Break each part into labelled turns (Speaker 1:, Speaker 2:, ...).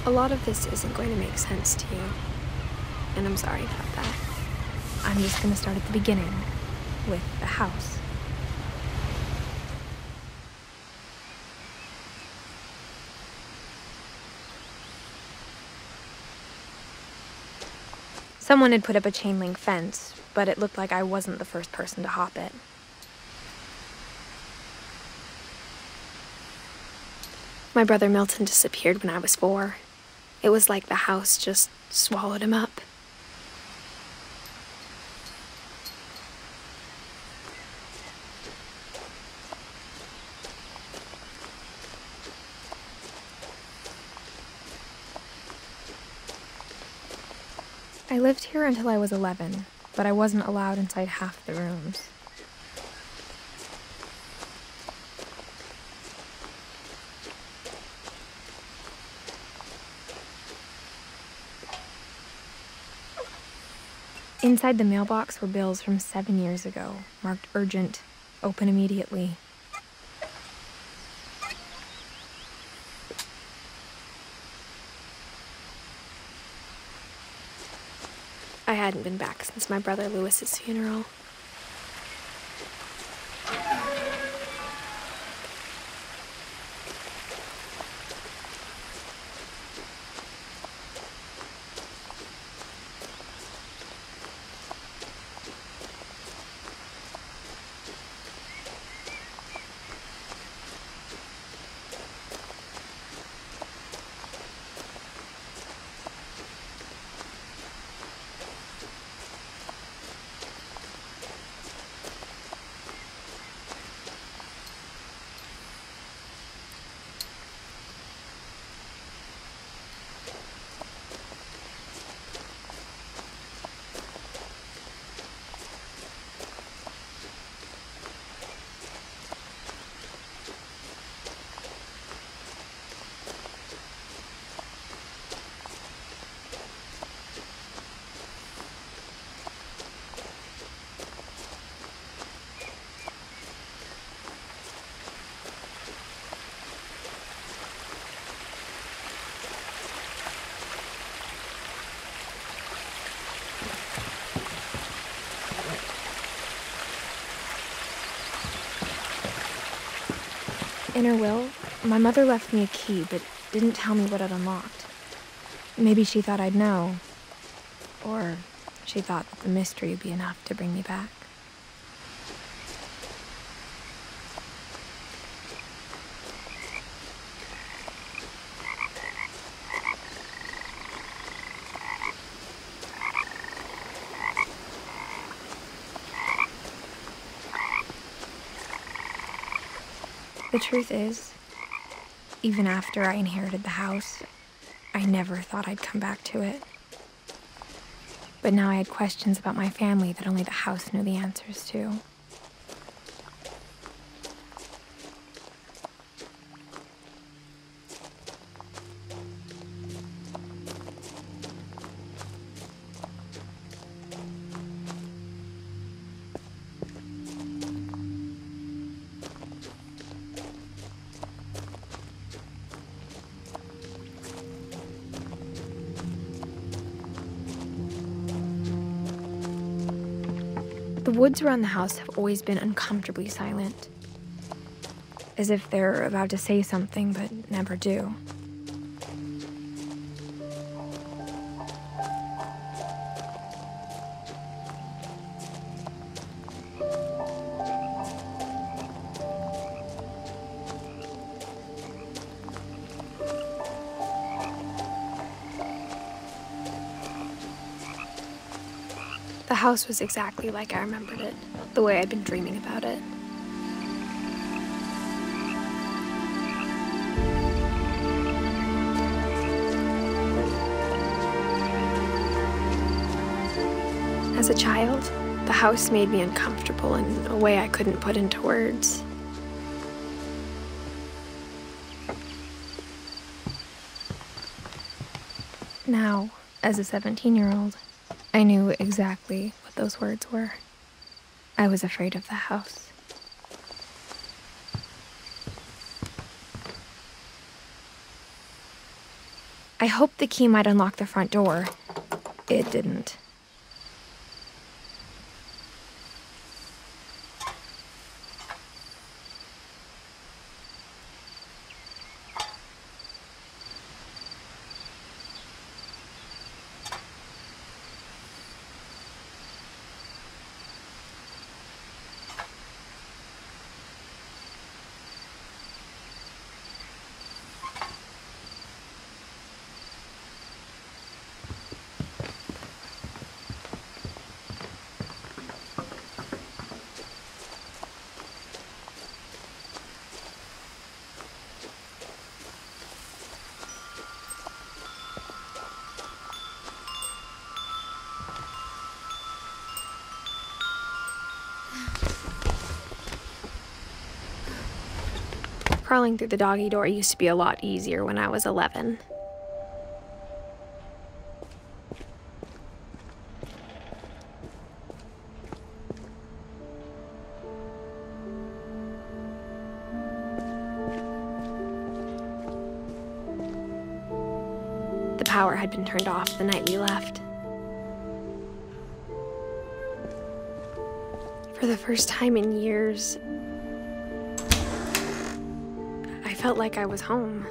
Speaker 1: A lot of this isn't going to make sense to you, and I'm sorry about that. I'm just going to start at the beginning, with the house. Someone had put up a chain link fence, but it looked like I wasn't the first person to hop it. My brother Milton disappeared when I was 4. It was like the house just swallowed him up. I lived here until I was 11, but I wasn't allowed inside half the rooms. Inside the mailbox were bills from 7 years ago, marked urgent, open immediately. I hadn't been back since my brother Lewis's funeral. In her will, my mother left me a key, but didn't tell me what it unlocked. Maybe she thought I'd know. Or she thought that the mystery would be enough to bring me back. The truth is, even after I inherited the house, I never thought I'd come back to it. But now I had questions about my family that only the house knew the answers to. The woods around the house have always been uncomfortably silent, as if they're about to say something but never do. The house was exactly like I remembered it, the way I'd been dreaming about it. As a child, the house made me uncomfortable in a way I couldn't put into words. Now, as a 17-year-old, I knew exactly what those words were. I was afraid of the house. I hoped the key might unlock the front door. It didn't. Crawling through the doggy door used to be a lot easier when I was 11. The power had been turned off the night we left. For the first time in years, I felt like I was home.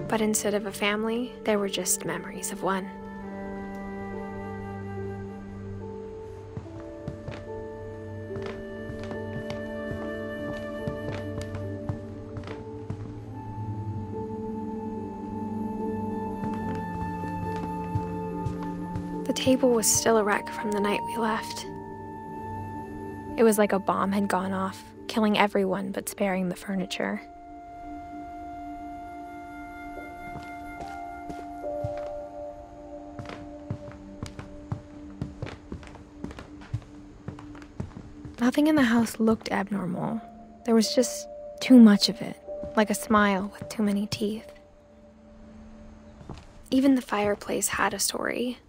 Speaker 1: But instead of a family, there were just memories of one. The table was still a wreck from the night we left. It was like a bomb had gone off, killing everyone but sparing the furniture. Nothing in the house looked abnormal. There was just too much of it, like a smile with too many teeth. Even the fireplace had a story.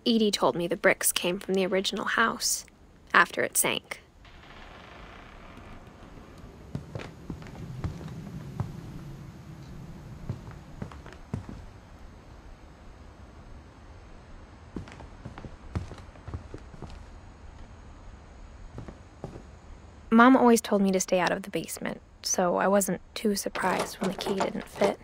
Speaker 1: Edith told me the bricks came from the original house, after it sank. Mom always told me to stay out of the basement, so I wasn't too surprised when the key didn't fit.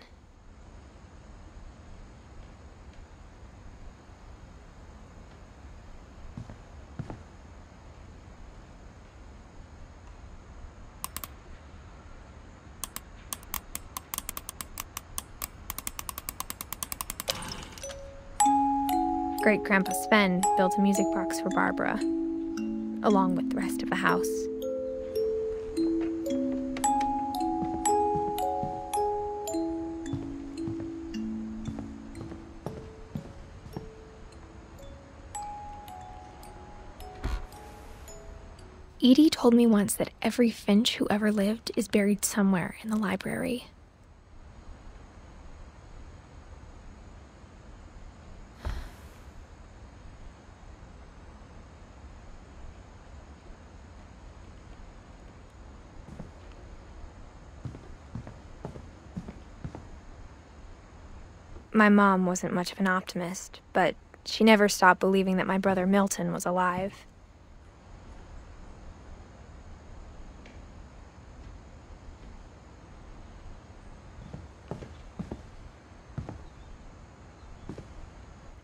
Speaker 1: Great-Grandpa Sven built a music box for Barbara, along with the rest of the house. Edie told me once that every Finch who ever lived is buried somewhere in the library. My mom wasn't much of an optimist, but she never stopped believing that my brother Milton was alive.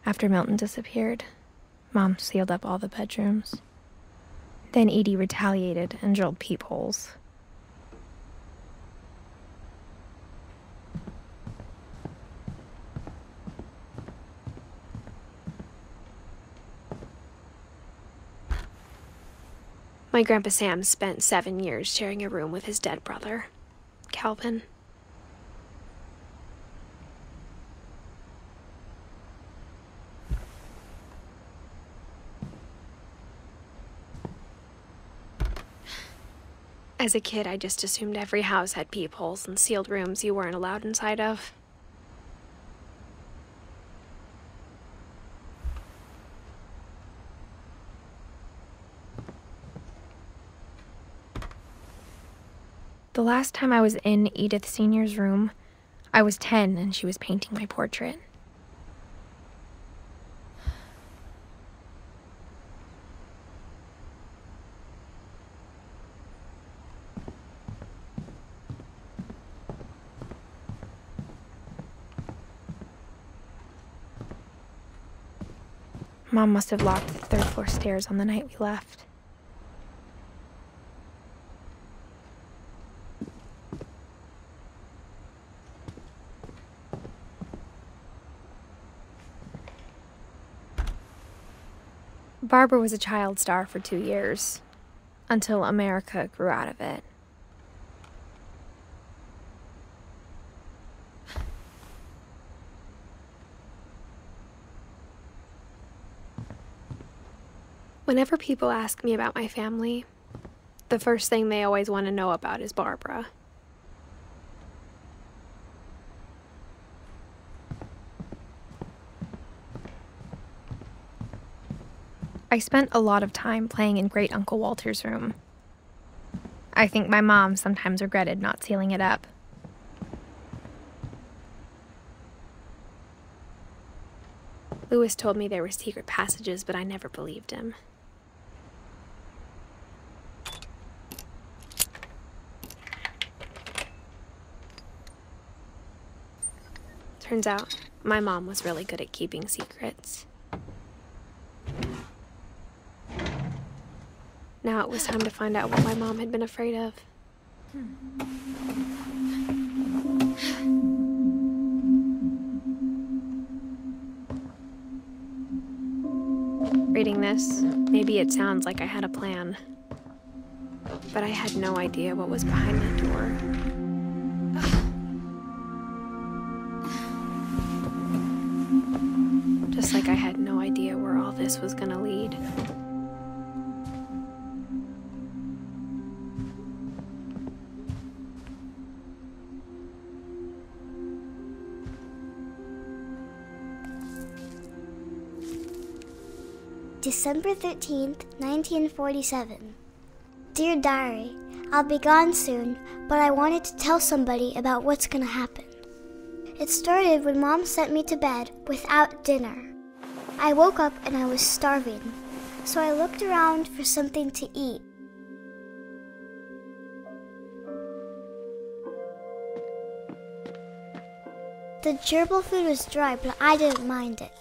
Speaker 1: After Milton disappeared, Mom sealed up all the bedrooms. Then Edie retaliated and drilled peepholes. My Grandpa Sam spent 7 years sharing a room with his dead brother, Calvin. As a kid, I just assumed every house had peepholes and sealed rooms you weren't allowed inside of. The last time I was in Edith Sr.'s room, I was 10 and she was painting my portrait. Mom must have locked the third floor stairs on the night we left. Barbara was a child star for 2 years, until America grew out of it. Whenever people ask me about my family, the first thing they always want to know about is Barbara. I spent a lot of time playing in Great Uncle Walter's room. I think my mom sometimes regretted not sealing it up. Lewis told me there were secret passages, but I never believed him. Turns out, my mom was really good at keeping secrets. Now it was time to find out what my mom had been afraid of. Reading this, maybe it sounds like I had a plan. But I had no idea what was behind that door. Just like I had no idea where all this was gonna lead.
Speaker 2: December 13th, 1947. Dear Diary, I'll be gone soon, but I wanted to tell somebody about what's gonna happen. It started when Mom sent me to bed without dinner. I woke up and I was starving, so I looked around for something to eat. The gerbil food was dry, but I didn't mind it.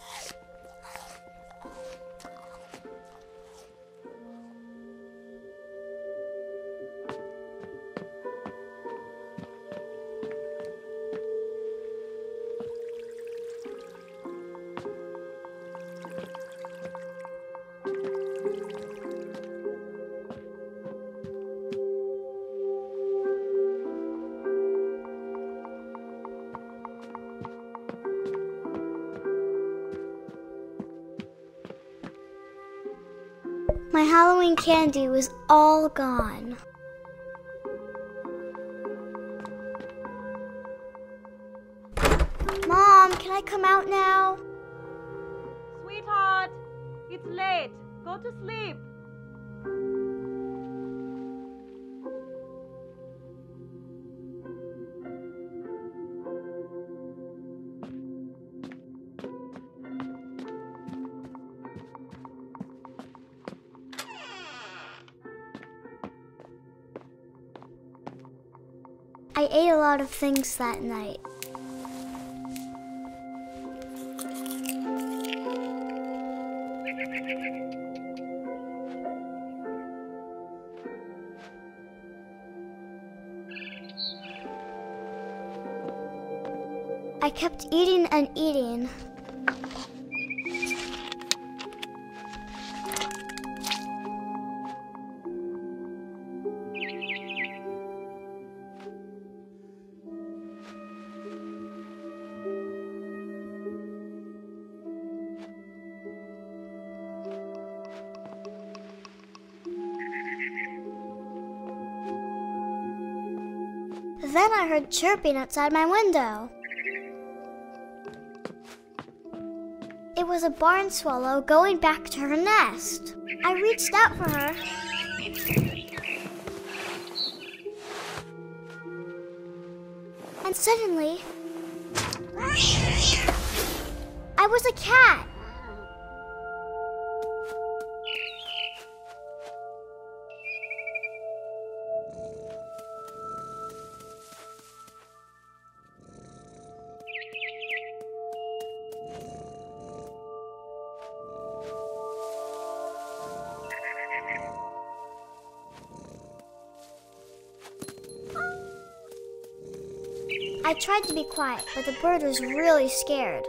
Speaker 2: My Halloween candy was all gone. Mom, can I come out now?
Speaker 3: Sweetheart, it's late. Go to sleep.
Speaker 2: I ate a lot of things that night. I kept eating and eating. Then I heard chirping outside my window. It was a barn swallow going back to her nest. I reached out for her. And suddenly, I was a cat. I tried to be quiet, but the bird was really scared.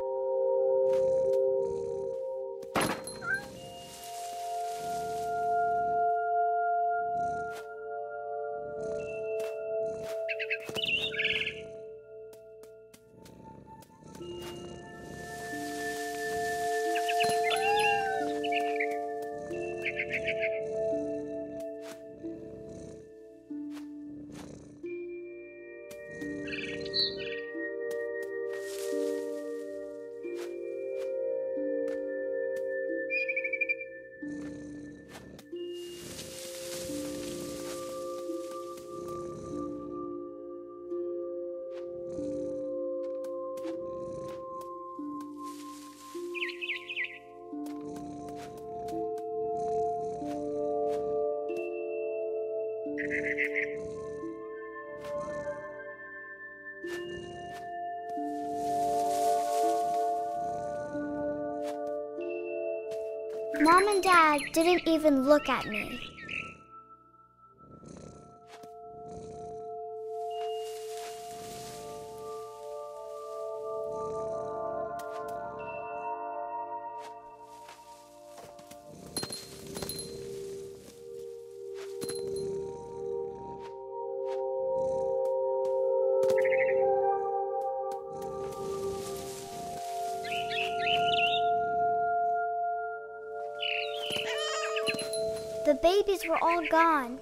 Speaker 2: Mom and Dad didn't even look at me. The babies were all gone,